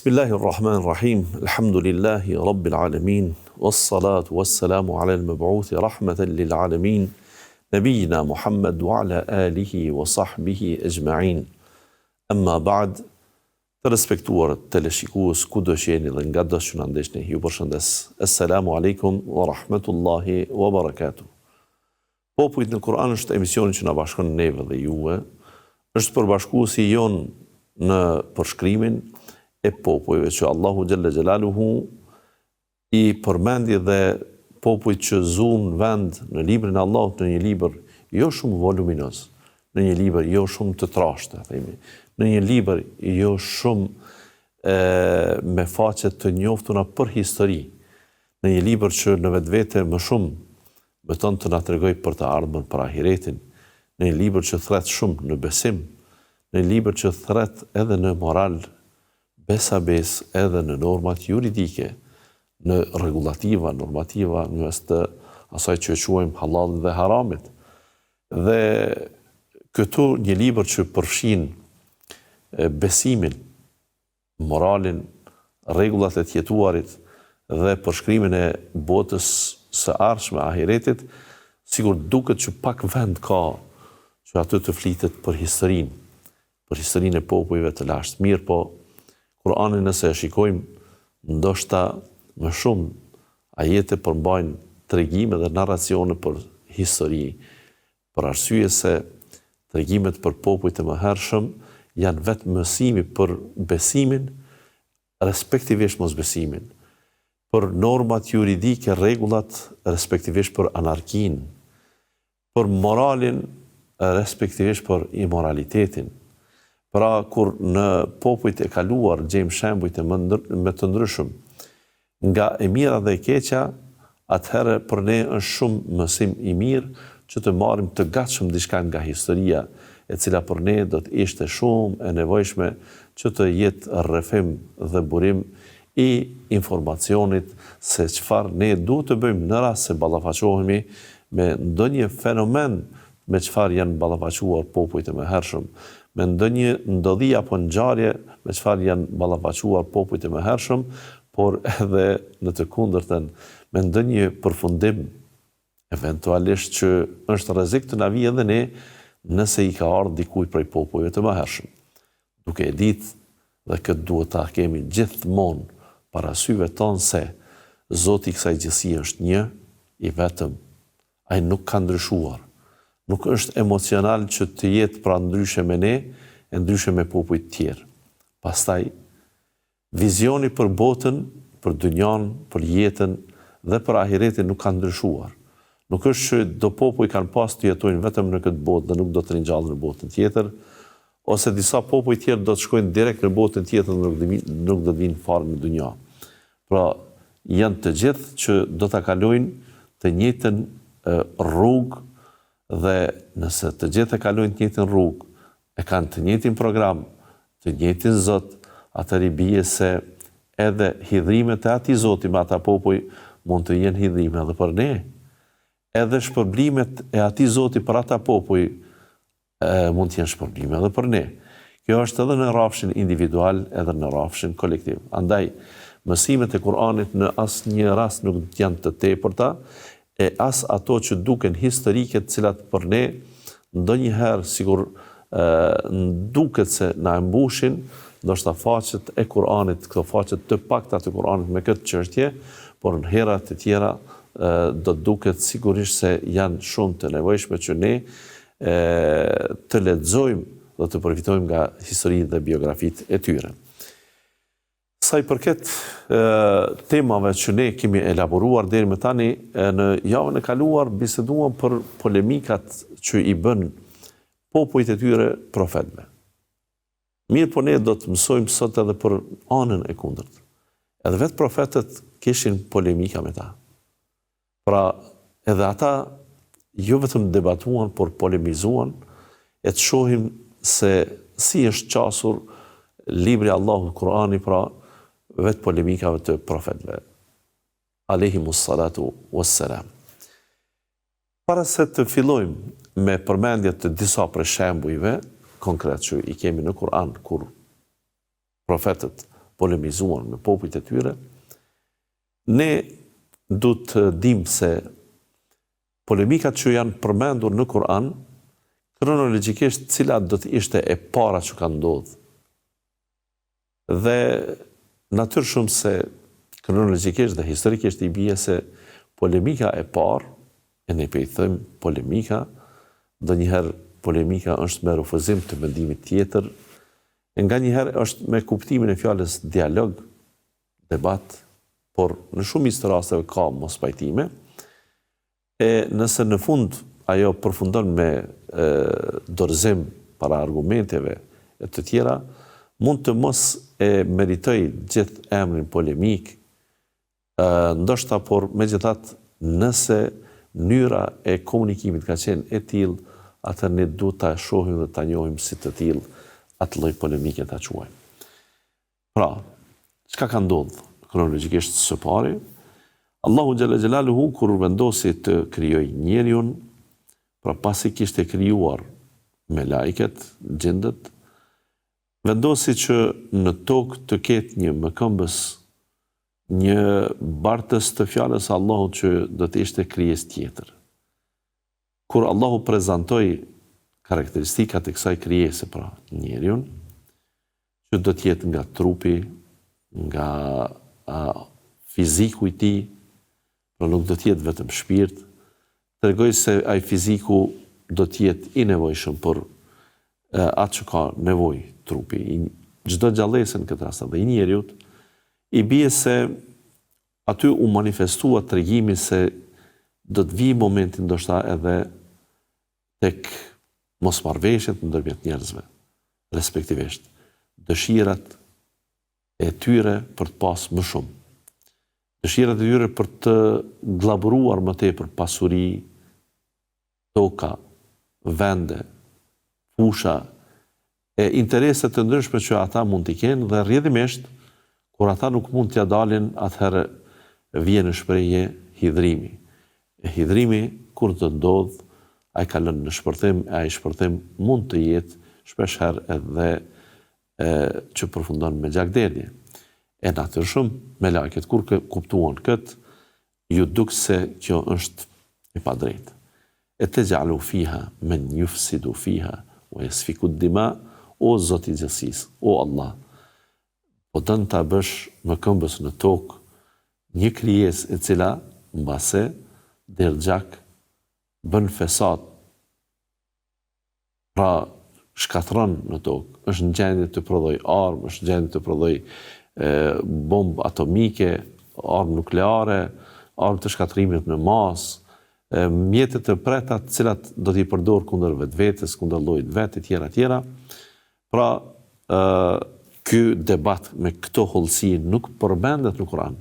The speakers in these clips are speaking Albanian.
Bismillahirrahmanirrahim. Alhamdulillahi rabbil alamin. Wassalatu wassalamu ala al-mab'uthi rahmatan lil alamin. Nabiyina Muhammad wa ala alihi wa sahbihi ajma'in. Amma ba'd. Të respektuar teleshikues kudo që jeni dhe nga do që na ndeshni, ju përshëndes. Assalamu alaikum wa rahmatullahi wa barakatuh. Popujt në Kur'an është emisioni që na bashkon neve dhe juve, është përbashkuesi jon në përshkrimin e popujve që Allahu Gjelle Gjelaluhu i përmendje dhe popujt që zunë vend në librin e Allahut, në një libër jo shumë voluminoz, në një libër jo shumë të trashtë, në një libër jo shumë me faqe të njoftuna për histori, në një libër që në vetvete më shumë beton të na tregoj për të ardhmen, për ahiretin, në një libër që thret shumë në besim, në një libër që thret edhe në moral, besa bes edhe në normat juridike, në regulativa, normativa, në mes të asaj që e quajmë halal dhe haramit. Dhe këtu një libër që përfshin besimin, moralin, rregullat e tjetuarit dhe përshkrimin e botës së ardhshme ahiretit, sigur duket që pak vend ka që aty të flitet për historinë e popujve të lashtë. Mirë po, Kur'anin nëse e shikojmë, ndoshta më shumë ajete përmbajnë tregime dhe narracione për histori, për arsye se tregimet për popujt e mëhershëm janë vetë mësimi për besimin, respektivisht mosbesimin, për normat juridike, rregullat, respektivisht për anarkinë, për moralin, respektivisht për immoralitetin. Pra, kur në popujt e kaluar gjejmë shembujt me të ndryshëm nga e mira dhe e keqja, atëherë për ne është shumë mësim i mirë që të marrim të gatshëm diçka nga historia, e cila për ne do të ishte shumë e nevojshme që të jetë rrëfim dhe burim i informacionit se çfarë ne duhet të bëjmë në rast se ballafaqohemi me ndonjë fenomen me çfarë janë ballafaquar popujt e mëhershëm, me ndonjë ndodhi apo ngjarje me çfarë janë ballafaquar popujt e mëhershëm, por edhe në të kundërtën me ndonjë përfundim eventualisht që është rrezik të na vijë edhe ne nëse i ka ardhur dikujt prej popujve të mëhershëm. Duke e ditë dhe këtë duhet ta kemi gjithmonë parasyve tonë se Zoti i kësaj gjësie është një, i vetëm. Ai nuk ka ndryshuar. Nuk është emocional që të jetë pra ndryshe me ne, e ndryshe me popujt tjerë. Pastaj, vizioni për botën, për dynjan, për jetën dhe për ahiretin nuk ka ndryshuar. Nuk është që do popuj kanë pas të jetojnë vetëm në këtë botë dhe nuk do të ringjallën në botën tjetër, ose disa popuj tjerë do të shkojnë direkt në botën tjetër dhe nuk do të vinë fare në dynja. Pra, janë të gjithë që do të kalojnë të njëjtën rrugë, dhe nëse të gjithë e kalojnë të njëjtin rrugë, e kanë të njëjtin program, të njëjtin Zot, atëherë i bie se edhe hidhrimet e atij Zoti me ata popuj mund të jenë hidhrime edhe për ne. Edhe shpërblimet e atij Zoti për ata popuj mund të jenë shpërblime edhe për ne. Kjo është edhe në rrafshin individual, edhe në rrafshin kolektiv. Andaj, mësimet e Kur'anit në asnjë rast nuk janë të tepërta, e as ato që duken historike, të cilat për ne ndonjëherë sigur duket se na e mbushin, ndoshta faqet e Kur'anit, këto faqet të pakta të Kur'anit me këtë çështje, por në hera të tjera do të duket sigurisht se janë shumë të nevojshme që ne të lexojmë dhe të përfitojmë nga historitë dhe biografitë e tyre. Sa i përket temave që ne kemi elaboruar deri më tani, në javën e kaluar biseduam për polemikat që i bën popujt e tyre profetëve. Mirë po ne do të mësojmë sot edhe për anën e kundërt. Edhe vetë profetët kishin polemika me ta. Pra, edhe ata jo vetëm debatuan, por polemizuan, e të shohim se si është qasur libri Allahut Kur'ani, pra vetë polemikave të profetëve. Alayhimus salatu wassalam. Para se të fillojmë me përmendje të disa prej shembujve konkret që i kemi në Kur'an, kur profetët polemizuan me popujt e tyre, ne du të dim se polemikat që janë përmendur në Kur'an, kronologjikisht cilat do të ishte e para që ka ndodhur. Dhe natyrshëm se kronologjikisht dhe historikisht i bie se polemika e parë, e ne pe i thëmë polemika, ndonjëherë polemika është me refuzim të mendimit tjetër, e nga njëherë është me kuptimin e fjalës dialog, debat, por në shumë të rasteve ka mos pajtime, e nëse në fund ajo përfundon me dorëzim para argumenteve e të tjera, mund të mos e meritoj gjithë emrin polemik, ndoshta por megjithatë nëse mënyra e komunikimit ka qenë e tillë, atëherë ne duhet ta shohim dhe ta njohim si të tillë atë lloj polemike ta quajmë. Pra, çka ka ndodhur kronologjikisht së pari? Allahu xhalla xhelaluhu kur vendosi të krijojë njeriun, pra pasi kishte krijuar melajket, gjindët, vendosi që në tokë të ketë një mëkëmbës, një bartës të fjalës Allahut që do të ishte krijesë tjetër. Kur Allahu prezantoi karakteristikat e kësaj krijese, pra njeriun, që do të jetë nga trupi, nga fiziku i tij, pra nuk do të jetë vetëm shpirt, tregoi se ai fiziku do të jetë i nevojshëm për atë që ka nevojë trupi. Çdo gjallëse në këtë rast dhe i njeriut, i bie se aty u manifestua tregimi se do të vijë momenti ndoshta edhe tek mosmarrveshjet ndërmjet njerëzve, respektivisht dëshirat e tyre për të pas më shumë. Dëshirat e tyre për të glaburuar më tepër pasuri, toka, vende, fusha, e intereset të ndryshme që ata mund t'i kenë dhe rrjedhimisht, kur ata nuk mund t'ja dalin, atëherë vjen në shprehje hidhrimi. E hidhrimi, kur të ndodh, ai ka lënë në shpërthim, ai shpërthim mund të jetë shpeshherë edhe që përfundon me gjakderdhje. E natyrshëm, me lajket, kur kuptuan këtë, ju duk se kjo është e padrejtë. E te gjalu fiha, men yufsidu fiha, o yasfiku dima, o Zoti i gjithësisë, o Allah, po dënë ta bësh më këmbës në tokë një krijesë e cila mbase derdhgjak bën fesat, pra shkatron në tokë, është në gjendje të prodhoj armë, është në gjendje të prodhoj bombë atomike, armë nukleare, armë të shkatrimit në masë, mjetet e preta të cilat do t'i përdor kundër vetvetes, kundër llojit vet e tjera. Pra, ky debat me këto hollësi nuk përmendet në Kur'an,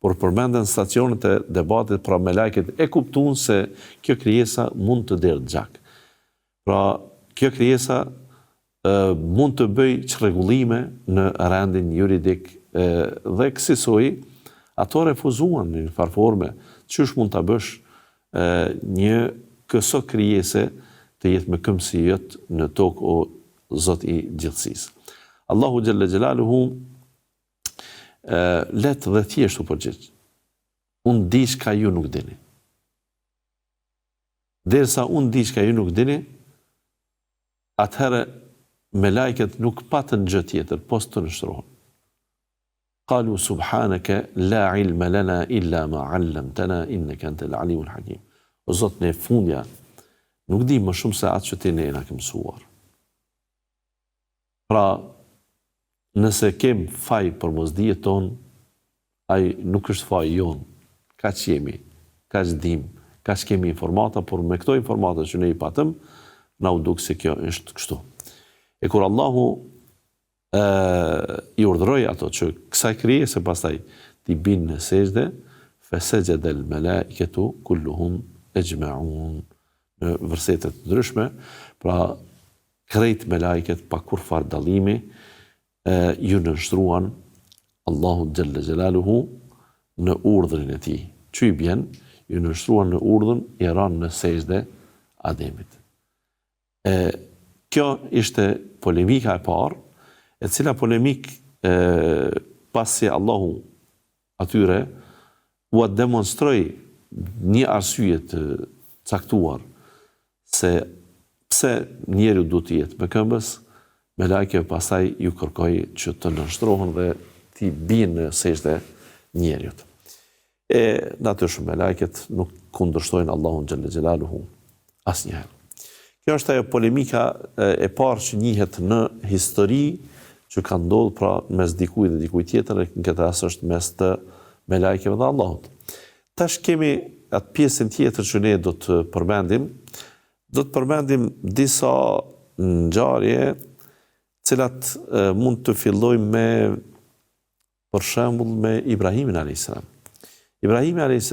por përmenden stacionet e debatit, pra me lajket e kuptuan se kjo krijesa mund të derdhgjak. Pra, kjo krijesa mund të bëj çrregullime në rendin juridik dhe kësaj ato refuzuan në një farforme, çysh mund ta bësh një këso krijese të jetë me këmbë si jot në tokë, o Zot i gjithësisë. Allahu xhalla xhelaluhu letë dhe thjesht u përgjigj. Unë di çka ju nuk dini. Derisa unë di çka ju nuk dini, atëherë me lajket nuk patën gjë tjetër, pos të nështrohen. Qalu subhanaka la ilma lana illa ma 'allamtana innaka antal alimul hakim. O Zot, ne fundja nuk di më shumë se atë që ti ne na ke mësuar. Pra, nëse kem faj për mosdijet tonë, ai nuk është faj jonë. Kaq jemi, kaq dim, kaq kemi informata, por me këto informata që ne i patëm, na u duk se kjo është kështu. E kur Allahu i urdhëroi ato që kësaj krijese pastaj t'i binë në sejdë, fasajada al-malaikatu kulluhum ajma'un, në versetet të ndryshme, pra krejt me lajket pa kur far dallimi ju nështruan Allahu xhalla xhelaluhu në urdhrin e tij. Që i bjen, ju nështruan në urdhën i ranë në sejdë Ademit. Kjo ishte polemika e parë, e cila polemik pasi Allahu atyre u demonstroi një arsye të caktuar se pse njeriu duhet të jetë me këmbës, me lajke pastaj ju kërkoi që të nënshtrohen dhe t'i bien në sejdë njeriut. E natyrisht me lajket nuk kundërshtojnë Allahun xhalla xhelaluhu asnjëherë. Kjo është ajo polemika e parë që njihet në histori që ka ndodhur pra mes dikujt dhe dikujt tjetër, në këtë rast është mes të me lajkeve dhe Allahut. Tash kemi atë pjesën tjetër që ne do të përmendim. Do të përmendim disa ngjarje cilat mund të fillojmë me, për shembull, me Ibrahimin a.s. Ibrahimi a.s.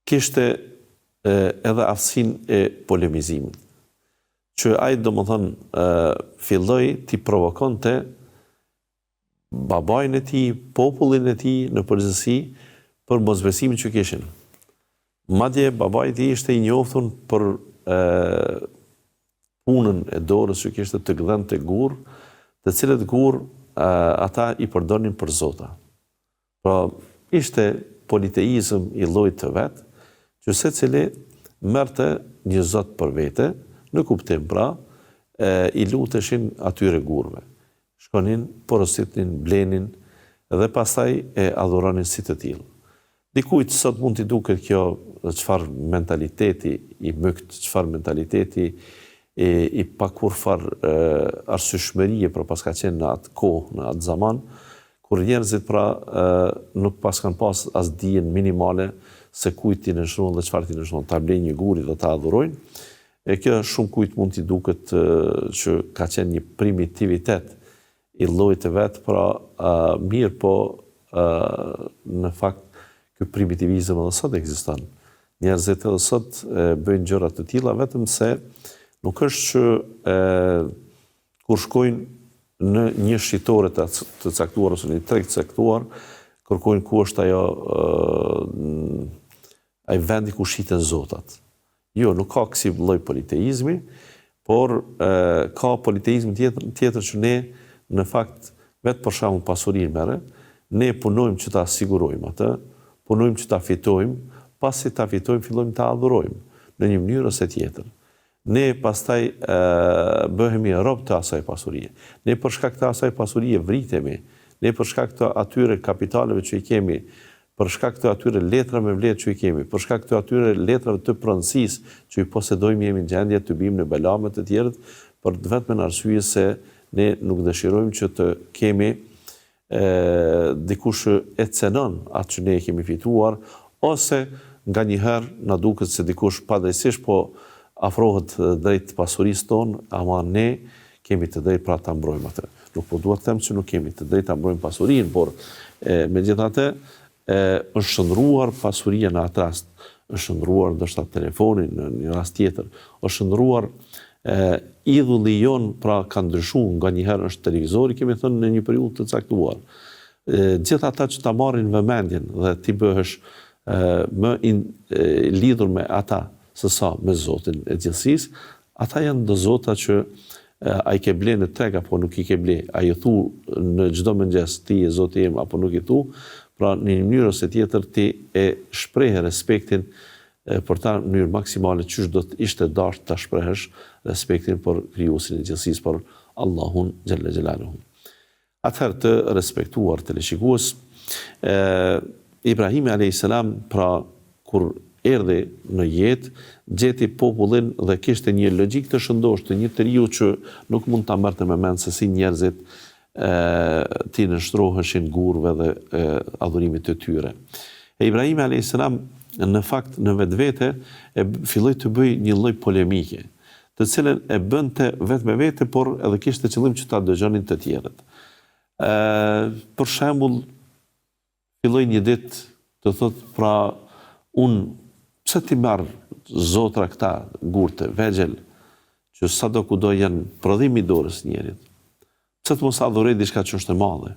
kishte edhe aftësinë e polemizimit, që ai domethënë filloi t'i provokonte babain e tij, popullin e tij në përgjithësi për mosbesimin që kishin. Madje babai i tij ishte i njohur për punën e dorës që kishte të gdhente gur, të cilët gur ata i përdornin për zota. Pra ishte politeizëm i llojit të vet, që secili merrte një zot për vete, në kuptim pra, i luteshin atyre gurve. Shkonin, porositnin, blenin, dhe pastaj e adhuronin si të tillë. Dikujt sot mund t'i duket kjo çfarë mentaliteti i mykt, çfarë mentaliteti i pakurfar arsyeshmërie për paska qenë në atë kohë, në atë zaman, kur njerëzit pra nuk pas kanë pas as dijen minimale se kujt t'i nënshtrohen dhe çfarë t'i nënshtrohen, ta blejnë një guri dhe ta adhurojnë. E kjo shumë kujt mund t'i duket që ka qenë një primitivitet i llojit të vet, pra mirë po në fakt ky primitivizëm edhe sot ekziston. Njerëzit edhe sot bëjnë gjëra të tilla vetëm se nuk është që kur shkojnë në një shitore të caktuar ose në një treg të caktuar, kërkojnë ku është ajo ai vendi ku shiten zotat. Jo, nuk ka kësi lloj politeizmi, por ka politeizm tjetër që ne në fakt vetë për shembull pasurinë merre, ne punojmë që ta sigurojmë atë, punojmë që ta fitojmë, pasi ta fitojmë fillojmë ta adhurojmë në një mënyrë ose tjetër. Ne pastaj bëhemi rob të asaj pasurie. Ne për shkak të asaj pasurie vritemi. Ne për shkak të atyre kapitaleve që i kemi, për shkak të atyre letrave me vlerë që i kemi, për shkak të atyre letrave të pronësisë që i posedojmë, jemi në gjendje të bimë në belame të tjerët, për vetëm në arsye se ne nuk dëshirojmë që të kemi dikush e cenon atë që ne kemi fituar, ose nga njëherë na duket se dikush padrejtisht po afrohet drejt pasurisë tonë, ama ne kemi të drejtë pra ta mbrojmë atë. Nuk po duhet të them që nuk kemi të drejtë ta mbrojmë pasurinë, por megjithatë është shndruar pasuria në atë rast, është shndruar ndoshta telefonin në një rast tjetër, është shndruar idhulli jon pra ka ndryshuar, nganjëherë është televizori, kemi thënë në një periudhë të caktuar. Gjithë ata që ta marrin vëmendjen dhe ti bëhesh më lidhur me ata se sa me Zotin e gjithësisë, ata janë do zota që ai ke ble në treg apo nuk i ke ble, ai i thu në çdo mëngjes ti je Zoti im apo nuk i thu, pra në një mënyrë ose tjetër ti e shpreh respektin për ta në mënyrë maksimale çysh do të ishte dashur ta shprehësh respektin për krijuesin e gjithësisë, për Allahun xhalla xhelaluhu. Atëherë të respektuar teleshikues, Ibrahimi a.s. pra kur erdhi në jetë, gjeti popullin dhe kishte një logjik të shëndoshtë, një njeriu që nuk mund ta merrte me mend se si njerëzit ti nënshtroheshin gurve dhe adhurimit të tyre. E Ibrahimi a.s. në fakt në vetvete filloi të bëj një lloj polemike, të cilën e bënte vetë me vete, por edhe kishte qëllim që ta dëgjonin të tjerët. Për shembull, filloi një ditë të thotë pra pse ti marr zotra këta gurte, vegjël, që sado kudo janë prodhimi i dorës njerit. Pse të mos adhuroj diçka që është e madhe.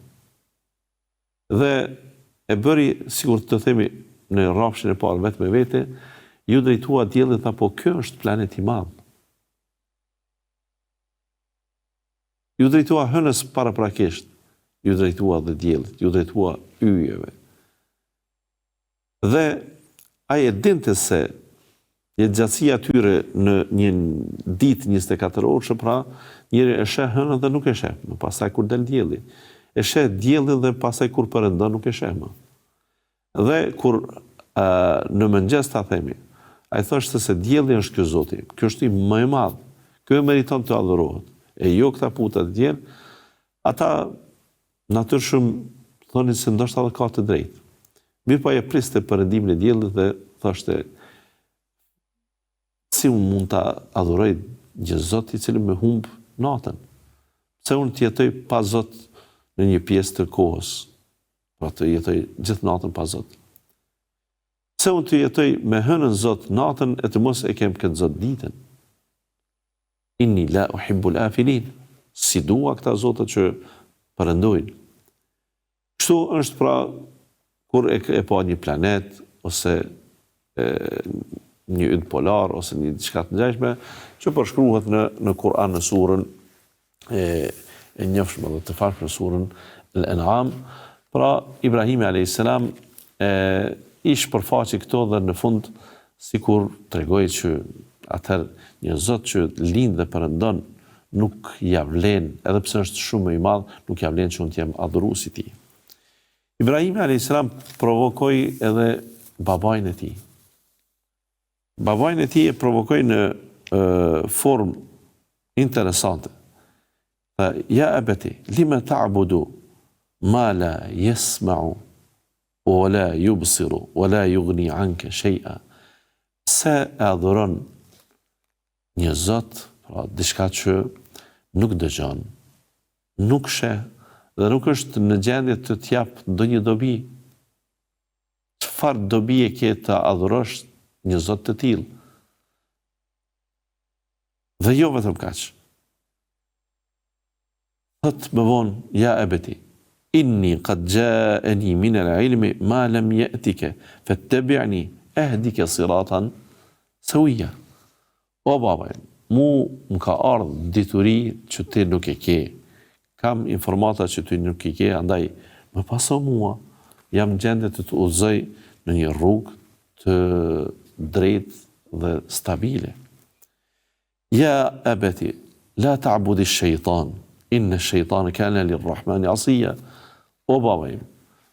Dhe e bëri, sikur të themi në rrafshin e parë vetë me vete, ju drejtua diellit tha, po kjo është planet i madh. Ju drejtua hënës paraprakisht. ju drejtua dhe diellit, ju drejtua yjeve. Dhe ai e dinte se gjatësia tyre në një ditë 24 orë, pra njëri e sheh hënën dhe nuk e sheh, më pastaj kur del dielli. E sheh diellin dhe pastaj kur perëndon nuk e sheh më. Dhe kur në mëngjes ta themi, ai thoshte se dielli është ky Zoti, ky është i më i madh, ky meriton të adhurohet, e jo këta puta të tjerë, ata natyrshëm thonin se ndoshta edhe ka të drejtë. Mirë po e priste perëndimin e diellit dhe thoshte, si unë mund të adhuroj një Zot i cili më humb natën? Pse unë të jetoj pa Zot në një pjesë të kohës? Pra të jetoj gjithë natën pa Zot. Pse unë të jetoj me hënën Zot natën e të mos e kem këtë Zot ditën? Inni la uhibbul afilin. Si dua këta Zotët që përëndojnë. Kështu është pra kur e pa një planet ose një yt polar ose një diçka të ngjashme që përshkruhet në Kur'an në surën e njohshme dhe të famshme surën Al-An'am. Pra Ibrahimi a.s. I shpërfaqi këto dhe në fund sikur tregoi që atëherë një Zot që lind dhe përëndon nuk ja vlen, edhe pse është shumë i madh, nuk ja vlen që unë të jem adhurues i tij. Ibrahimi a.s. provokoi edhe babain e tij. Babain e tij e provokoi në formë interesante. Ja abati, lima ta'budu ma la yasma'u wa la yubsiru wa la yughni 'anka shay'a. Se e adhuron një Zot, pra diçka që nuk dëgjon, nuk sheh dhe nuk është në gjendje të t'jap ndonjë dobi. Çfarë dobi e ke të adhurosh një Zot të tillë? Dhe jo vetëm kaq. Thot më vonë, ja abati, inni qad ja'ani min al-'ilmi ma lam ya'tika fattabi'ni ahdika siratan sawiyya. O baba, më ka ardhur dituri që ti nuk e ke. Kam informata që ti nuk i ke, andaj më paso mua. Jam në gjendje të të udhëzoj në një rrugë të drejtë dhe stabile. Ja abati, la ta'budi ash-shaytan, inna ash-shaytana kana lir-rahmani 'asiya. O baba im,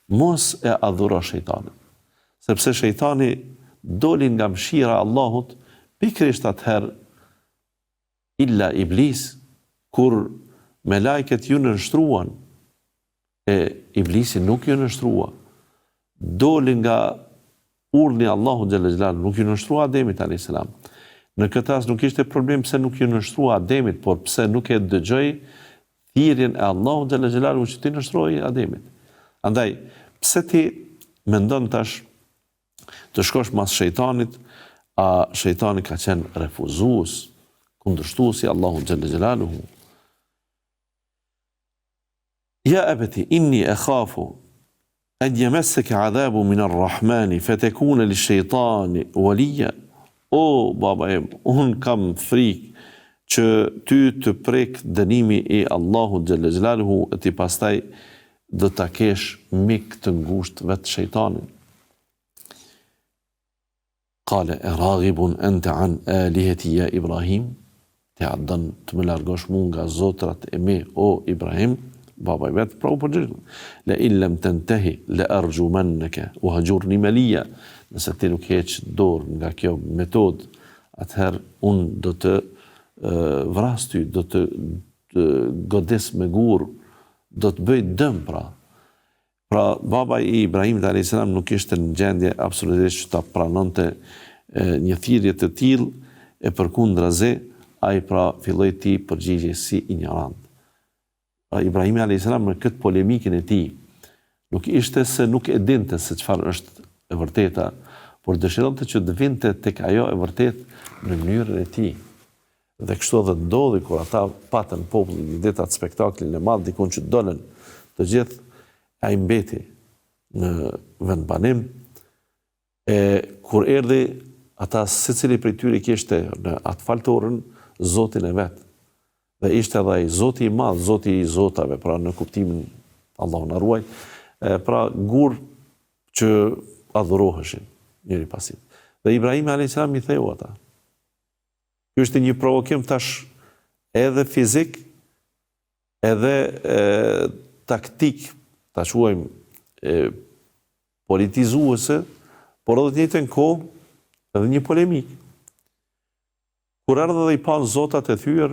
mos e adhuro shejtanin, sepse shejtani doli nga mëshira e Allahut pikërisht atëherë illa iblis, kur me lajket ju nënshtruan, e iblisi nuk ju nështrua. Doli nga urdhni Allahu xhalla xhelal, nuk ju nështrua Ademit a.s. Në këtë rast nuk ishte problem pse nuk ju nështrua Ademit, por pse nuk e dëgjoi thirrjen e Allahu xhalla xhelal që ti nështroi Ademit. Andaj, pse ti mendon tash të shkosh mas shejtanit, a shejtani ka qenë refuzues, kundërshtuesi Allahu xhalla xhelaluhu. Ja abati, inni akhafu an yamassaka 'adhabu min ar-rahmani fatakuna lish-shaytani waliya. O baba im, un kam frikë që ty të prek dënimi i Allahut xhalla xhelaluhu e ti pastaj do ta kesh mik të ngushtë vetë shejtanin. Qala raghibun anta an alihati ya Ibrahim. Ti a dën të më largosh mua nga zotrat e mi, o Ibrahim? Baba i vetë pra u përgjigj. La in lam tantahi la arjumannaka wahjurni maliya. Nëse ti nuk heq dorë nga kjo metodë, atëherë unë do të vras ty, do të godes me gur, do të bëj dëm pra. Pra baba i Ibrahimit a.s. nuk ishte në gjendje absolutisht që ta pranonte një thirrje të tillë, e përkundrazi ai pra filloi ti përgjigje si ignorant. Pra Ibrahimi a.s. në këtë polemikën e tij nuk ishte se nuk e dinte se çfarë është e vërteta, por dëshironte që të vinte tek ajo e vërtetë në mënyrën e tij. Dhe kështu edhe ndodhi kur ata patën popullin ditë atë spektaklin e madh, dikun që dolën të gjithë, ai mbeti në vendbanim, e kur erdhi ata secili prej tyre kishte në atë faltorën Zotin e vet. Dhe ishte edhe ai Zoti i madh, Zoti i zotave, pra në kuptimin Allahu na ruaj. Pra gur që adhuroheshin njëri pasit. Dhe Ibrahim a.s. i theu ata. Ky është një provokim tash edhe fizik, edhe taktik, ta quajmë politizuese, por edhe të njëjtën kohë edhe një polemik. Kur ardhe dhe i panë zotat e thyer,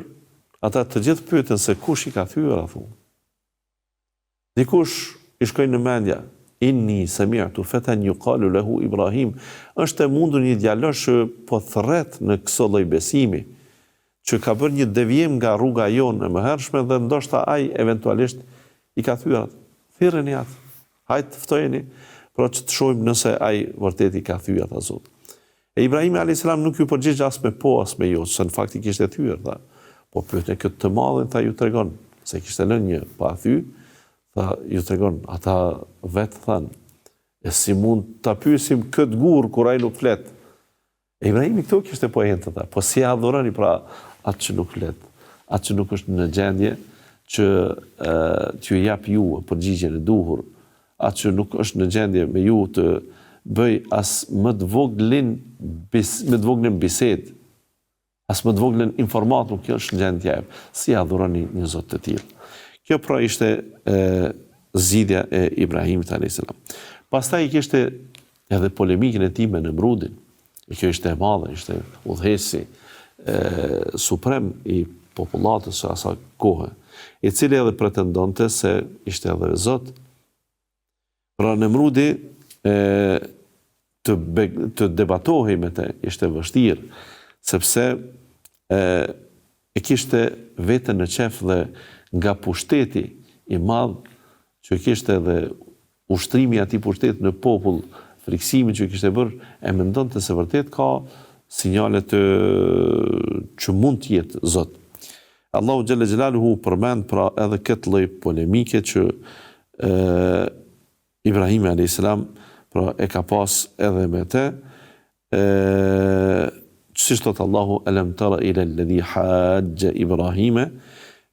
ata të gjithë pyeten se kush i ka thyer, a thu. Dikush i shkojnë në mendja, inni sami'tu fatan yuqalu lahu Ibrahim, është e mundur një djalosh që po thret në këso lloj besimi, që ka bërë një devijim nga rruga jonë e mëhershme dhe ndoshta ai eventualisht i ka thyer atë. Thirreni atë. Hajt ftojeni, pra që të shohim nëse ai vërtet i ka thyer ata Zot. E Ibrahim a.s. nuk ju përgjigj as me po, as me jo, se në fakt i kishte thyer, tha. Po pyetën këtë të madhin, tha ju tregon, se kishte lënë një pa thy, tha ju tregon, ata vetë thanë, e si mund ta pyesim këtë gur kur ai nuk flet. E Ibrahimi këto kishte po hente, tha, po si adhuroni pra atë që nuk flet, atë që nuk është në gjendje që t'ju jap ju përgjigjen e duhur, atë që nuk është në gjendje me ju të bëj as më të voglin bisedë, as më të voglin informat nuk është në gjendje t'jep. Si adhuroni një Zot të tillë. Kjo pra ishte zgjidhja e Ibrahimit a.s. Pastaj kishte edhe polemikën e tij me Nemrudin. Kjo ishte e madhe, ishte udhëhesi suprem i popullatës së asaj kohe, i cili edhe pretendonte se ishte edhe Zot. Pra Nemrudi të debatohej me te ishte vështirë, sepse e kishte veten në qef dhe nga pushteti i madh që kishte edhe ushtrimi i atij pushteti në popull, friksimi që kishte bërë, e mendonte se vërtet ka sinjale që mund të jetë Zot. Allahu xhalla xhelaluhu përmend pra edhe këtë lloj polemike që Ibrahim a.s. pra e ka pas edhe me te, si thot Allahu, alam tara ila alladhi hajja Ibrahime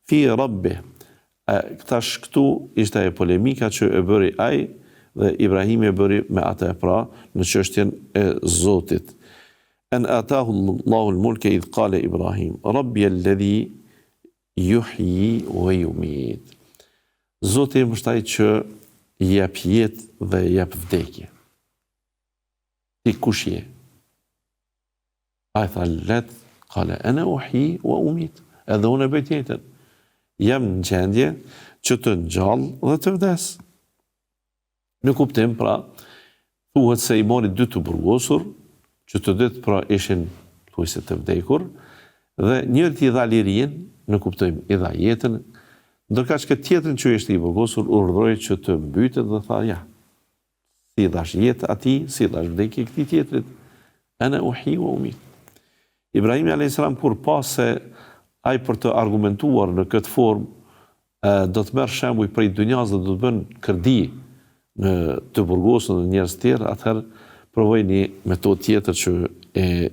fi rabbih. Tash këtu ishte e polemika që e bëri ai dhe Ibrahimi e bëri me atë pra në çështjen e Zotit. An atahu Allahu al-mulka idh qala Ibrahim, rabbi alladhi yuhyi wa yumit. Zoti është ai që jep jetë dhe jep vdekje. Ti kush je? Ai tha let, qala ana uhyi wa umit. Edhe unë e bëj tjetër. Jam në gjendje që të ngjall dhe të vdes. Në kuptim pra, thuhet se i mori dy të burgosur, që të dytë pra ishin thuajse të vdekur, dhe njëri t'i dha lirin, në kuptojmë i dha jetën, ndërkaq që tjetrin që ishte i burgosur urdhëroi që të mbytet dhe tha ja. Si dash jetë atij, si dash vdekje këtij tjetrit. Ana uhyi wa umit. Ibrahim a.s. kur pa se ai për të argumentuar në këtë formë do të merr shembuj prej dunjas dhe do të bën kërdi në të burgosur dhe njerëz të tjerë, atëherë provoi një metodë tjetër që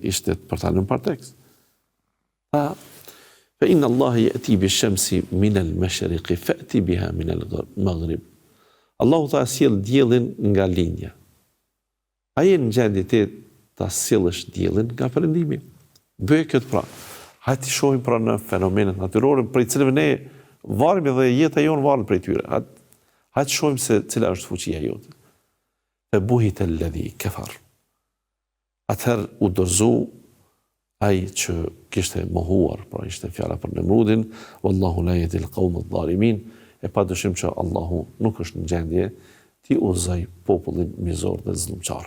ishte për ta lënë partekst. Fa inna Allah yati bish-shamsi min al-mashriqi fa'ti biha min al-maghrib. Allahu ta sjell diellin nga lindja. Ai në gjendje ta sjellësh diellin nga perëndimi. Bëj këtë pra. Hajde të shohim pra në fenomenet natyrore për cilëve ne varemi dhe jeta jonë varet prej tyre. Hajde të shohim se cila është fuqia jote. Fa buhita alladhi kafar. Atëherë u dorëzu ai që kishte mohuar, pra ishte fjala për Nemrudin, wallahu la yahdi al-qawm adh-dhalimin, e padyshim që Allahu nuk është në gjendje t'i udhëzoj popullin mizor dhe zullumçar.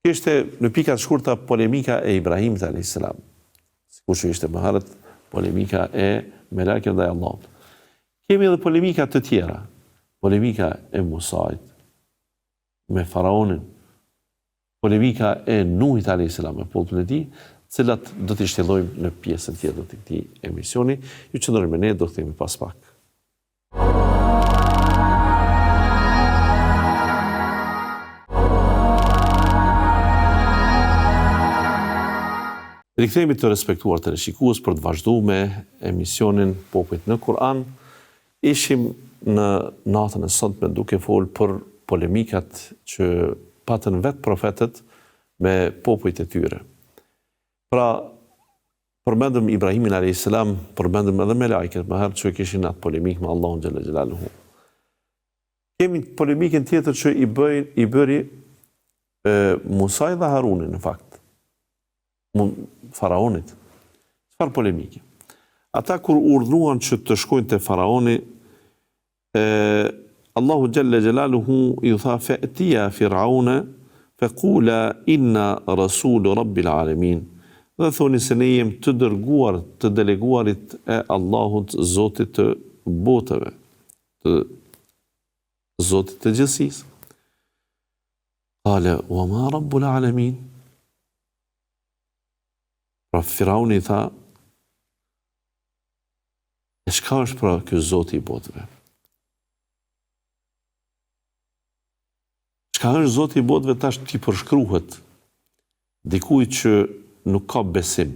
Kishte në pikat shkurta polemika e Ibrahimit a.s. Sikur që ishte më herët polemika e melekëve ndaj Allahut. Kemi edhe polemika të tjera, polemika e Musait me faraonin, polemika e Nuhit a.s. me popullin e tij, cilat do t'i shtjellojmë në pjesën tjetër të këtij emisioni. Ju qëndroni me ne, do kthehemi pas pak. Rikthehemi të respektuar të shikues për të vazhduar me emisionin Popujt në Kur'an. Ishim në natën e sotme duke folë për polemikat që patën vetë profetët me popujt e tyre. Pra, përmendëm Ibrahimin a.s., përmendëm edhe me lajket më herë që kishin atë polemik me Allahun xhalla xhelaluhu. Kemi polemikën tjetër që i bëri Musa dhe Haruni në fakt. Faraonit. Çfarë polemike? Ata kur urdhruan që të shkojnë te faraoni, Allahu xhalla xhelaluhu ju tha fa'tiya fir'auna faqula inna rasul rabbil alamin. Dhe thoni se ne jem të dërguar, të deleguarit e Allahut, Zotit të botëve, të Zotit të gjithësisë. Qala wa ma rabbul alamin. Pra Firauni tha, e çka është pra ky Zoti i botëve? Çka është Zoti i botëve tash ti përshkruhet dikujt që nuk ka besim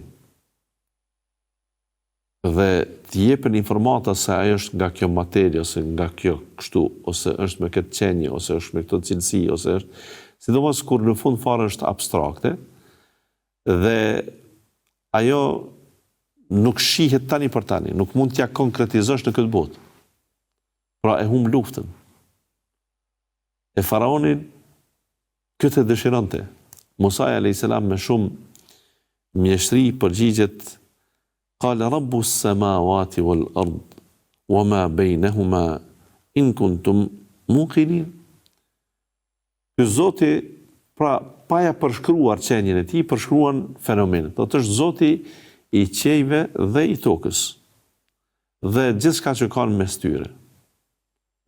dhe të jepen informata se ajo është nga kjo materie, ose nga kjo kështu, ose është me këtë qenje, ose është me këtë cilësi, ose është, sidomos kur në fund fare është abstrakte, dhe ajo nuk shihet tani për tani, nuk mund t'ja konkretizosh në këtë botë. Pra e humb luftën. E faraonin këtë e dëshironte. Musa a.s. me shumë mjeshtri përgjigjet qala rabbus samawati wal ard wama bainahuma in kuntum muqinin. Ky Zoti, pra paja përshkruar qenjen e tij, përshkruan fenomenet. Do të është Zoti i qejve dhe i tokës dhe gjithçka që kanë mes tyre.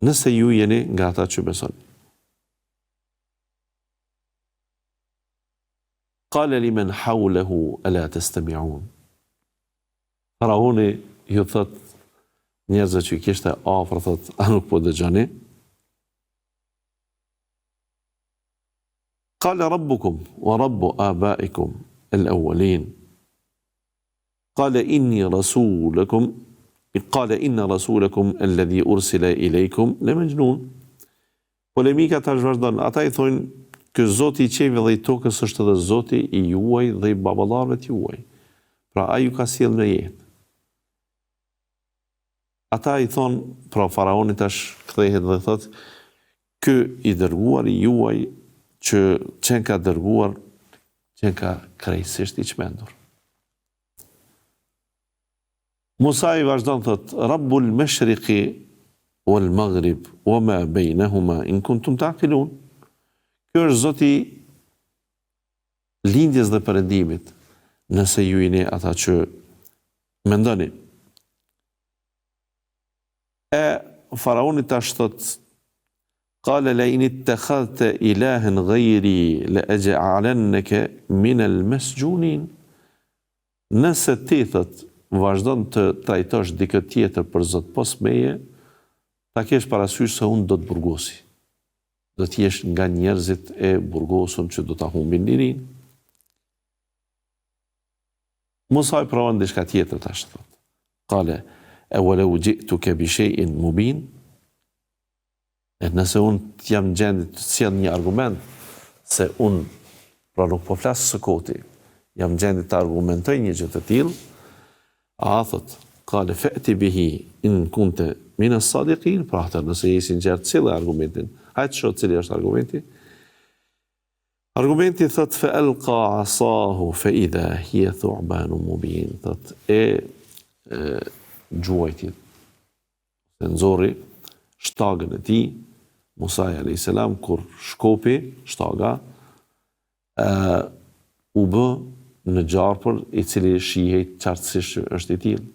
Nëse ju jeni nga ata që besoni. Qala liman hawlahu ala tastami'un. Faraoni ju thot njerëzve që kishte afër, thot, a nuk po dëgjoni? Qala rabbukum wa rabbu abaikum al-awwalin. Qala inna rasulakum alladhi ursila ilaykum la majnun. Polemika tash vazhdon. Ata i thonë ky Zoti i qejve dhe i tokës është edhe Zoti i juaj dhe i baballarëve të juaj. Pra ai ju ka sjellë në jetë. Ata i thonë, pra faraoni tash kthehet dhe thot, ky i dërguar i juaj që qenë ka dërguar, qenë ka krejtësisht i çmendur. Musa i vazhdon thot, Rabbul mashriqi wal maghrib wama bainahuma in kuntum taqilun. Ky është Zoti lindjes dhe perëndimit, nëse ju jeni ata që mendoni. E faraoni tash thot, qala la in ittakhadhta ilahan ghayri la aj'alannaka min al-masjunin. Nëse ti thot vazhdon të trajtosh dikë tjetër për Zot pos meje, ta kesh parasysh se unë do të burgosi. Do të jesh nga njerëzit e burgosur që do ta humbin lirinë. Musa i provon diçka tjetër tash thot. Qala awalau ji'tuka bi shay'in mubin. Nëse unë jam gjendje të sjell një argument se unë, pra nuk po flas së koti, jam gjendje të argumentoj një gjë të tillë, a thot, qala fa'ti bihi in kunta min as-sadiqin, pra atë nëse je i sinqert cilë argumentin. Hajtë shoh cili është argumenti. Argumenti thot fa alqa asahu fa idha hiya thu'banun mubin. Thot gjuajti, se nxorri shtagën e tij, Musa a.s. kur shkopi shtaga, u bë në gjarpër i cili shihej qartësisht është i tillë.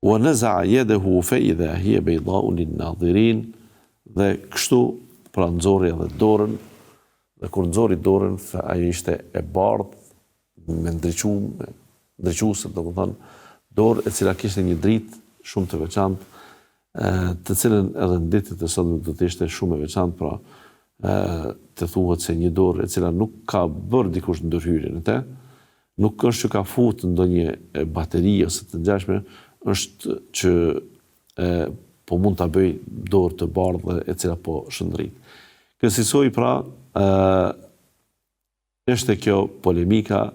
Wa naza'a yadahu fa idha hiya bayda'u lin-nadhirin. Dhe kështu pra nxorri edhe dorën, dhe kur nxorri dorën, ajo ishte e bardhë, me ndriçuese, domethënë dorë e cila kishte një dritë shumë të veçantë, të cilën edhe në ditët e sotme do të ishte shumë e veçantë, pra të thuhet se një dorë e cila nuk ka bërë dikush ndërhyrje në të, nuk është që ka futur ndonjë bateri ose të ngjashme, është që po mund ta bëj dorë të bardhë e cila po shëndrit. Kësaj pra është kjo polemika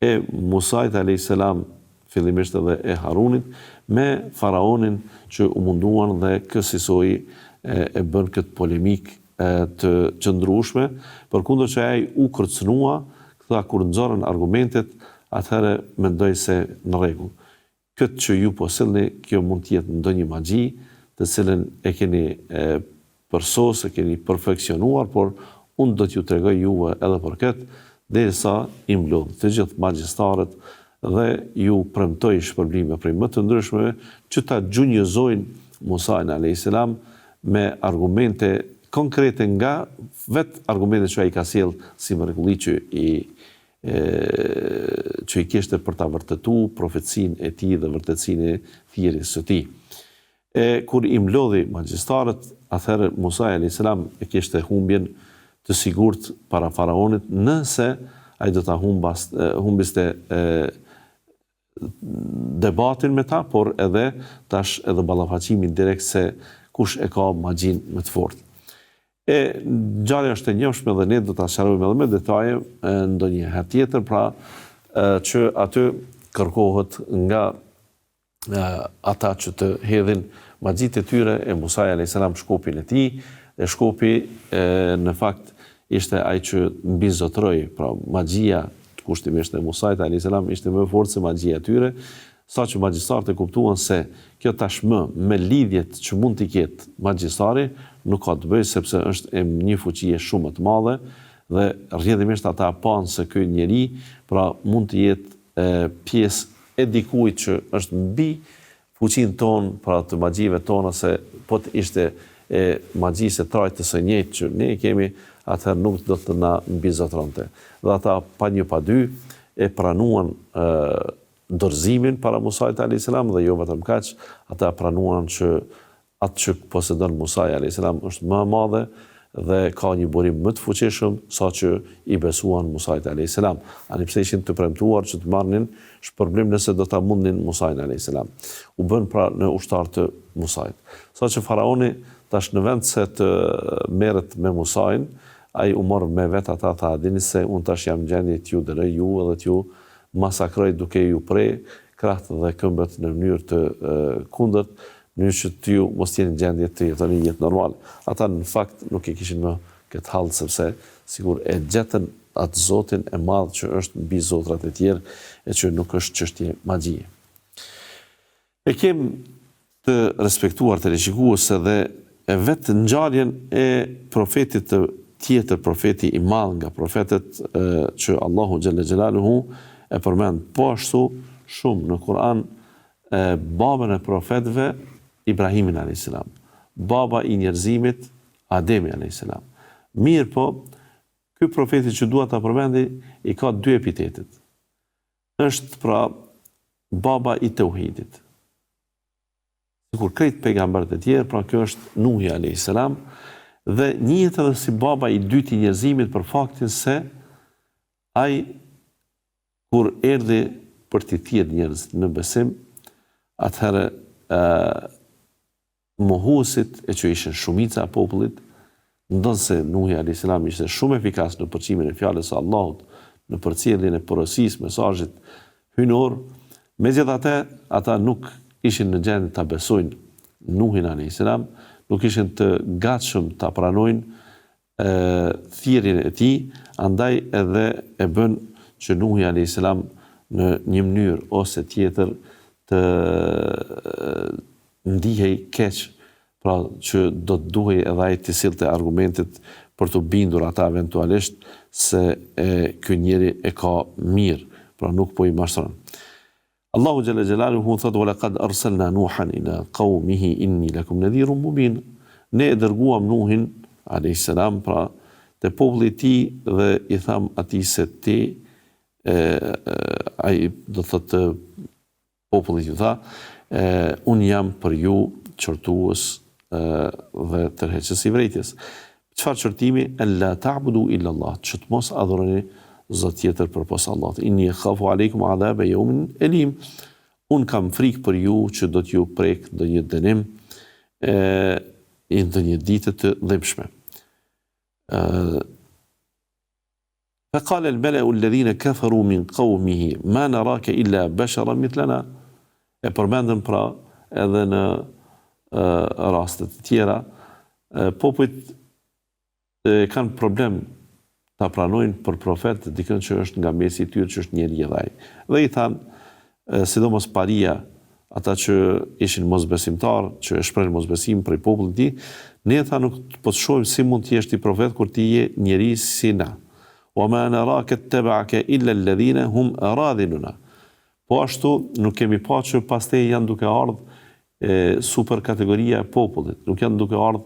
e Musait a.s. fillimisht edhe e Harunit me faraonin që u munduan dhe kësaj e bën këtë polemik të qëndrueshme, përkundër që ai u kërcënua, këta kur nxorën argumentet, atëherë mendoj se në rregull. Këtë që ju po sillni, kjo mund të jetë ndonjë magji, të cilën e keni përsos, e keni perfeksionuar, por unë do t'ju tregoj juve edhe për këtë, derisa i mlodh të gjithë magjistarët dhe ju premtoj shpërblime prej më të ndryshmeve që ta gjunjëzojnë Musain a.s. me argumente konkrete nga vetë argumente që ai ka sjell si mrekulli që i kishte për ta vërtetuar profecinë e tij dhe vërtetësinë e thirrjes së tij. Kur i mlodhi magjistarët, atëherë Musa a.s. e kishte humbjen të sigurt para faraonit nëse ai do ta humbiste debatin me ta, por edhe tash edhe ballafaqimin direkt se kush e ka magjin më të fortë. Ngjarja është e njohshme dhe ne do ta sqarojmë edhe me detaje ndonjë herë tjetër, pra që aty kërkohet nga ata që të hedhin magjit e tyre e Musa a.s. shkopin e tij, dhe shkopi në fakt ishte ai që mbizotroi, pra magjia kushtimisht e Musait a.s. ishte më fortë se magjia e tyre, saqë magjistarët e kuptuan se kjo tashmë me lidhjet që mund t'i ketë magjistari nuk ka të bëjë, sepse është një fuqi shumë të madhe dhe rrjedhimisht ata panë se ky njeri pra mund të jetë pjesë e dikujt që është mbi fuqinë tonë, pra të magjive tona, se po të ishte magjisë e trajtës së njëjtë që ne kemi, atëherë nuk do të na mbizotronte. Dhe ata pa një pa dy e pranuan dorëzimin para Musait a.s. dhe jo vetëm kaq, ata pranuan që atë që posedon Musa a.s. është më e madhe dhe ka një burim më të fuqishëm sa që i besuan Musait a.s. Ani pse ishin të premtuar që të marrnin shpërblim nëse do ta mundnin Musain a.s. U bën pra në ushtar të Musait. Sa që faraoni tash në vend se të merret me Musain, ai u mor me vet ata, tha dini se unë tash jam në gjendje t'ju dëroj ju edhe t'ju masakroj duke ju prej krahët dhe këmbët në mënyrë të kundërt, në mënyrë që t'ju mos jeni në gjendje të jetoni jetë normale. Ata në fakt nuk e kishin më këtë hall, sepse sigur e gjetën atë Zotin e madh që është mbi zotrat e tjerë e që nuk është çështje magjie. E kem të respektuar të rishikuese dhe e vetë ngjarjen e profetit të tjetër, profeti i madh nga profetët që Allahu xhalla xhelaluhu e përmend po ashtu shumë në Kur'an, babën e profetëve Ibrahimin a.s. Baba i njerëzimit Ademi a.s. Mirë po, ky profeti që dua ta përmendi i ka dy epitetet. Është pra baba i tauhidit. Sikur krejt pejgamberët e tjerë, pra kjo është Nuhi a.s. dhe njihet edhe si baba i dytë i njerëzimit për faktin se ai kur erdhi për t'i thirrë njerëz në besim, atëherë mohuesit e që ishin shumica e popullit, ndonse Nuhi a.s. ishte shumë efikas në përqimin e fjalës së Allahut, në përcjelljen e porosisë mesazhit hynor, megjithatë ata nuk ishin në gjendje ta besojnë Nuhin a.s. Nuk ishin të gatshëm ta pranojnë thirrjen e tij, andaj edhe e bën që Nuhi a.s. në një mënyrë ose tjetër të ndihej keq, pra që do të duhej edhe ai të sillte argumentet për të bindur ata eventualisht se ky njeri e ka mirë, pra nuk po i mashtron. Allahu xhalla xhelaluhu thot: "Wa laqad arsalna Nuhan ila qaumihi inni lakum nadhirun mubin." Ne e dërguam Nuhin a.s. pra te populli i tij dhe i tham atij se ti ai do thotë populli ju tha, unë jam për ju qortues dhe tërheqës i vërejtjes. Çfarë qortimi? Alla ta'budu illa Allah, që të mos adhuroni zot tjetër përpos Allahut. Inni khafu aleikum adhabe yawmin elim. unë kam frikë për ju që do t'ju prek ndonjë dënim ndonjë ditë të dhimbshme. فقال الملأ الذين كفروا من قومه ما نراك إلا بشرا مثلنا. E përmendëm pra edhe në rastet të tjera, popujt kanë problem ta pranojnë për profet dikën që është nga mesi i tyre, që është njeri i dhaj. Dhe i thanë, sidomos paria, ata që ishin mosbesimtar, që e shprehin mosbesim prej popullit të tij, ne tha nuk po të shohim si mund të jesh ti profet kur ti je njeri si na. Wa ma naraka ittaba'aka illa alladhina hum aradhiluna. Po ashtu nuk kemi pa që paste janë duke ardhë super kategoria e popullit, nuk janë duke ardhë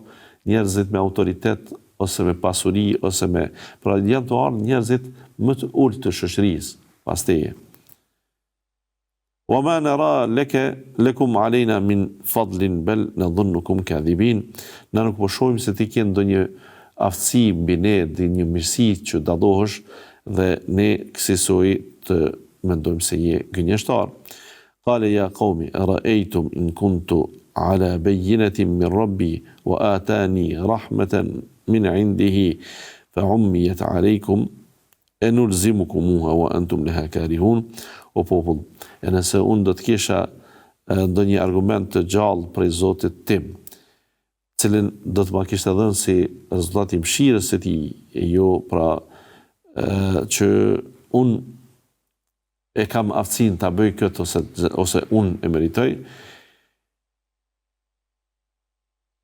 njerëzit me autoritet, ose me pasuri, ose me... Pra janë të ardhë njerëzit më të ullë të shoqërisë, pasteje. Wa ma nara lakum alejna min fadlin bel nadhunnukum kadhibin. Na nuk po shohim se ti ke ndonjë aftësi mbi ne, një mirësi që dallohesh dhe ne kësaj të mendojmë se je gënjeshtar. Qale ya qaumi ara'aytum in kuntu ala bayyinatin min rabbi wa atani rahmatan min 'indihi fa ummiyat 'alaykum anulzimukumuha wa antum laha karihun. O popull, nëse unë do të kisha ndonjë argument të gjallë prej Zotit tim, cilin do të ma kishte dhënë si rezultat i mëshirës së tij, jo pra që unë e kam aftësinë ta bëj këtë ose unë e meritoj,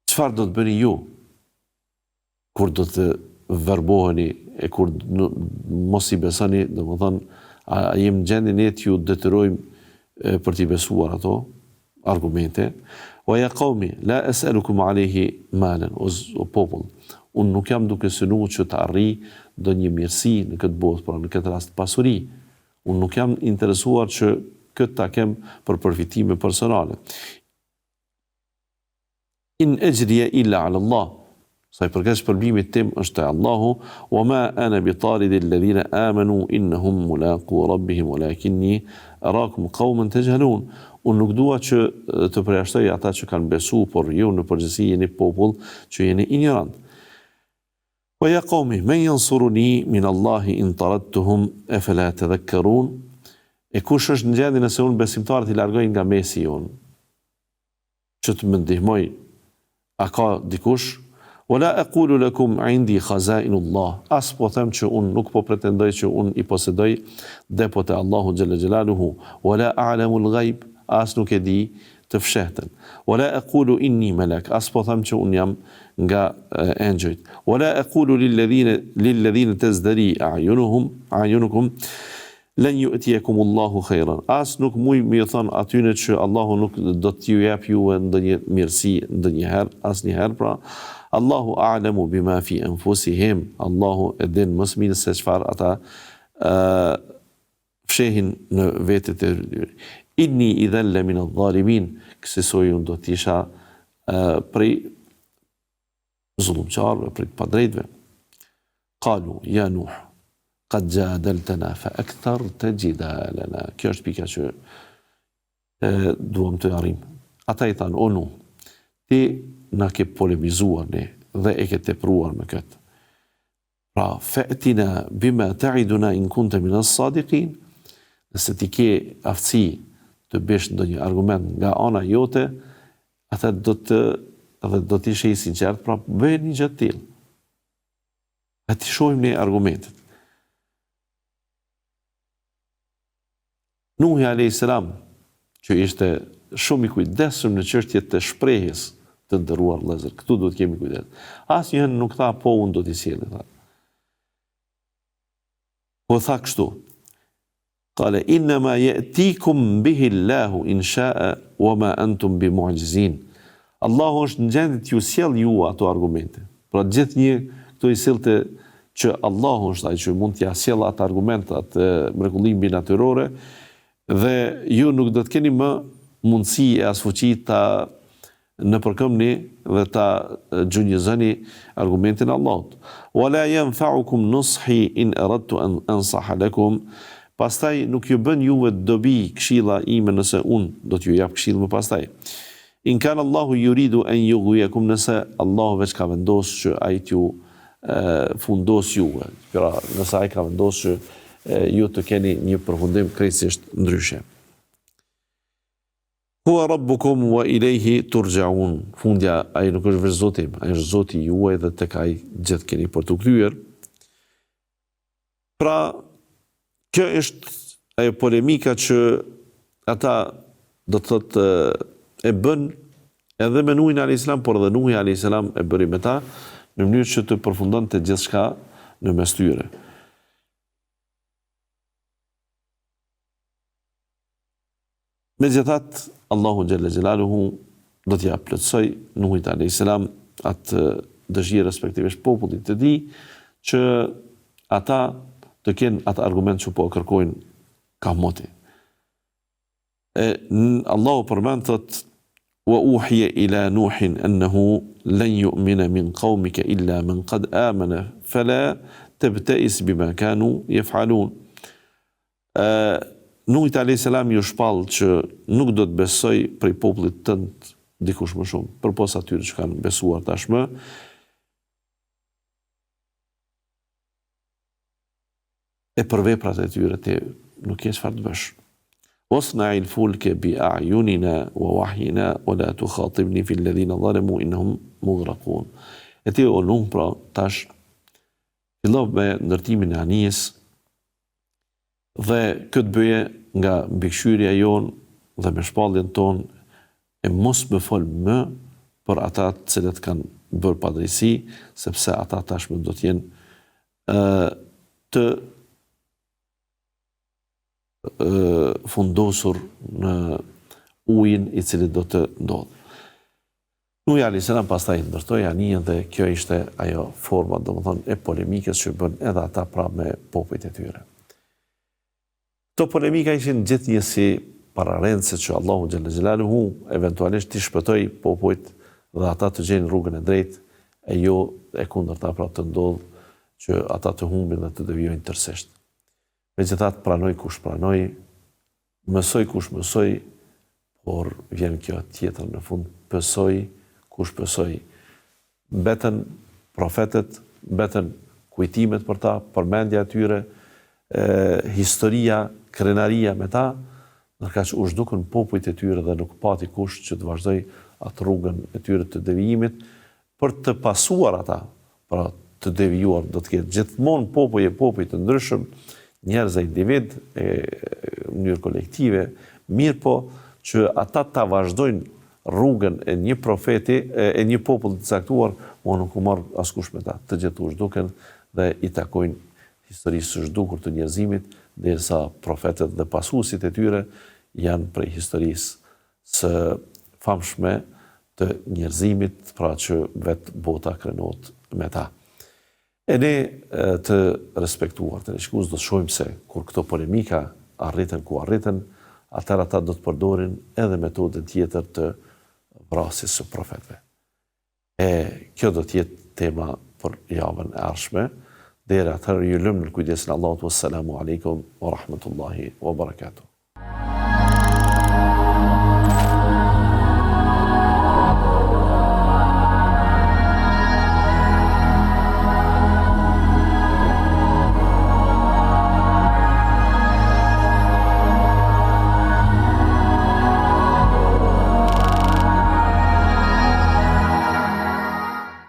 çfarë do të bëni ju kur do të verboheni e kur mos i besoni, domethënë a jem në gjendje ne t'ju detyrojmë për t'i besuar ato argumente. Wa ya qaumi la as'alukum alayhi malan. O popull, unë nuk jam duke synuar që të arrij ndonjë mirësi në këtë botë, por në këtë rast pasuri. Unë nuk jam interesuar që këtë ta kem për përfitime personale. In ejriya illa ala Allah. Sa i përket shpërblimit tim është te Allahu, wa ma ana bitaridil ladhina amanu innahum mulaqu rabbihim walakinni arakum qauman tajhalun. Unë nuk dua që të përjashtoj ata që kanë besu, por ju në përgjithësi jeni popull që jeni ignorant. Wa ya qaumi man yansuruni min Allahi in taradtuhum afala tadhakkarun. E kush është në gjendje nëse unë besimtarët i largoj nga mesi jonë, që të më ndihmoj, a ka dikush? Wala aqulu lakum indi khazainullah. As po them që unë nuk po pretendoj që unë i posedoj depot e Allahu xhalla xhelaluhu. Wala a'lamul ghaib. As nuk e di të fshehtën. Wala aqulu inni malak. As po them që unë jam nga engjëjt. Wala aqulu lil ladhina tazdari a'yunukum lan yu'tiyakum Allahu khairan. As nuk muj më thon atyne që Allahu nuk do t'ju jap juve ndonjë mirësi ndonjëherë, asnjëherë pra. Allahu a'lamu bima fi anfusihim. Allahu e din më së miri se çfarë ata fshehin në vetët e tyre. Inni idhan la min adh-dhalimin. Kësaj unë do të isha prej zullumçarëve, prej padrejtëve. Qalu ya Nuh qad jadaltana fa aktharta jidalana. Kjo është pika që duam të arrim. Ata i thanë, o Nuh, ti na ke polemizuar ne dhe e ke tepruar me këtë. Pra, fa'tina bima ta'iduna in kunta min as-sadiqin. Nëse ti ke aftësi të bësh ndonjë argument nga ana jote, atë do të ishe i sinqert, pra bëj një gjë të tillë. A ti shohim ne argumentet. Nuhi alayhis salam, që ishte shumë i kujdesshëm në çështjet të shprehjes të ndëruar vëllezër. Këtu duhet kemi kujdes. Asnjëherë nuk tha po unë do t'i sjellë, tha. Po tha kështu. Qale inma ya'tikum bihi Allahu in sha'a wa ma antum bimu'jizin. Allahu është në gjendje t'ju sjell ju ato argumente. Pra gjithnjë këto i sillte që Allahu është ai që mund t'ja sjellë ato argumente, atë mrekullim binatyrore, dhe ju nuk do të keni më mundësi e as fuqi ta në përkëmni dhe ta gjunjëzoni argumentin Allahut. Wala yanfa'ukum nushi in aradtu an ansaha lakum pastaj nuk ju bën juve dobi këshilla ime nëse unë do t'ju jap këshillë më pastaj. In kana Allahu yuridu an yughwiyakum, nëse Allahu veç ka vendosur që ai t'ju fundos juve. Pra, nëse ai ka vendosur që ju të keni një përfundim krejtësisht ndryshe. Hua rabbukum wa ilayhi turja'un. Fundja, ai nuk është veç Zoti im, ai është Zoti juaj dhe tek ai gjithë keni për të kthyer. Pra, kjo është ajo polemika që ata do të thotë e bën edhe me Nuhin a.s., por edhe Nuhi a.s. e bëri me ta në mënyrë që të përfundonte gjithçka në mes tyre. Megjithatë, Allahu xhalla xjalaluhu do t'ja plotësoj Nuhit a.s. atë dëshirë respektivisht popullit të tij që ata të kenë atë argument që po kërkojnë ka moti. Allahu përmend thotë wa uhiya ila Nuhin annahu lan yu'mina min qaumika illa man qad amana fala tabta'is bima kanu yaf'alun. Nuhit a.s. ju shpall që nuk do të besoj prej popullit tënd dikush më shumë, përpos atyre që kanë besuar tashmë. E për veprat e tyre ti nuk ke çfarë të bësh. Wasna'il fulke bi a'yunina wa wahyina wa la tukhatibni fil ladhina zalamu innahum mughraqun. E ti o Nuh, pra tash fillo me ndërtimin e anijes dhe këtë bëje nga mbikëqyrja jon dhe me shpalljen ton, e mos më fol më për ata të cilët kanë bërë padrejsi, sepse ata tashmë do të jenë të fundosur në ujin i cili do të ndodhë. Nuhi a.s. pastaj ndërtoi anijen dhe kjo ishte ajo forma, domethënë, e polemikës që bën edhe ata pra me popujt e tyre. Këto polemika ishin gjithnjësi pararendëse që Allahu xhalla xjalaluhu eventualisht t'i shpëtoi popujt dhe ata të gjejnë rrugën e drejtë, e jo e kundërta, pra të ndodhë që ata të humbin dhe të devijojnë tërësisht. Megjithatë, pranoj kush pranoj, mësoj kush mësoj, por vjen kjo tjetër në fund, pësoj kush pësoj. Mbeten profetet, mbeten kujtimet për ta, përmendja e tyre, historia, krenaria me ta, ndërkaq u zhdukën popujt e tyre dhe nuk pati kush që të vazhdoj atë rrugën e tyre të devijimit, për të pasuar ata, pra të devijuar, do të ketë gjithmonë popuj të ndryshëm, njerëz e individ, në mënyrë kolektive, mirë po që ata ta vazhdojnë rrugën e një profeti, e një popull të caktuar, nuk u marr askush me ta, të gjithë u zhduken dhe i takojnë historisë së zhdukur të njerëzimit, derisa profetet dhe pasuesit e tyre janë prej historisë së famshme të njerëzimit, pra që vetë bota krenohet me ta. E ne të respektuar, të rishkus, do të shohim se kur këto polemika arritën ku arritën, atëherë ata do të përdorin edhe metodën tjetër të vrasjes së profetëve. Kjo do të jetë tema për javën e ardhshme. Deri atëherë ju lëm në kujdesin e Allahut. Wassalamu alaikum wa rahmatullahi wa barakatuh.